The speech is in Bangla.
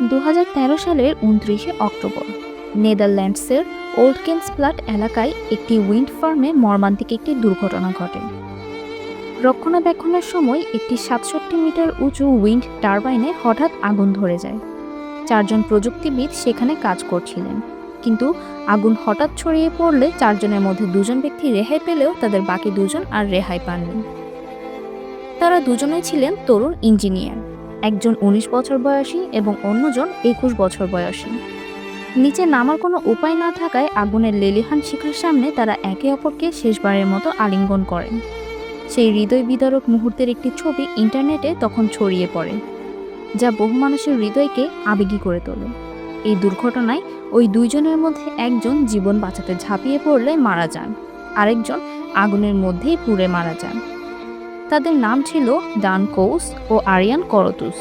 2013 সালের 29 অক্টোবর নেদারল্যান্ডসের ওল্ডকেন্সপ্লাট এলাকায় একটি উইন্ড ফার্মে মর্মান্তিক একটি দুর্ঘটনা ঘটে। রক্ষণাবেক্ষণের সময় একটি 67 মিটার উঁচু উইন্ড টারবাইনে হঠাৎ আগুন ধরে যায়। 4 জন প্রযুক্তিবিদ সেখানে কাজ করছিলেন, কিন্তু আগুন হঠাৎ ছড়িয়ে পড়লে 4 জনের মধ্যে 2 জন ব্যক্তি রেহাই পেলেও তাদের বাকি 2 জন আর রেহাই পাননি। তারা দুজনেই ছিলেন তরুণ ইঞ্জিনিয়ার, একজন 19 বছর বয়সী এবং অন্যজন 21 বছর বয়সী। নিচে নামার কোনো উপায় না থাকায় আগুনের লেলিহান শিখার সামনে তারা একে অপরকে শেষবারের মতো আলিঙ্গন করেন। সেই হৃদয় বিদারক মুহূর্তের একটি ছবি ইন্টারনেটে তখন ছড়িয়ে পড়ে, যা বহু মানুষের হৃদয়কে আবেগী করে তোলে। এই দুর্ঘটনায় ওই 2 জনের মধ্যে একজন জীবন বাঁচাতে ঝাঁপিয়ে পড়লে মারা যান, আরেকজন আগুনের মধ্যেই পুড়ে মারা যান। তাদের নাম ছিল ডান কোউস ও আরিয়ান করতুস।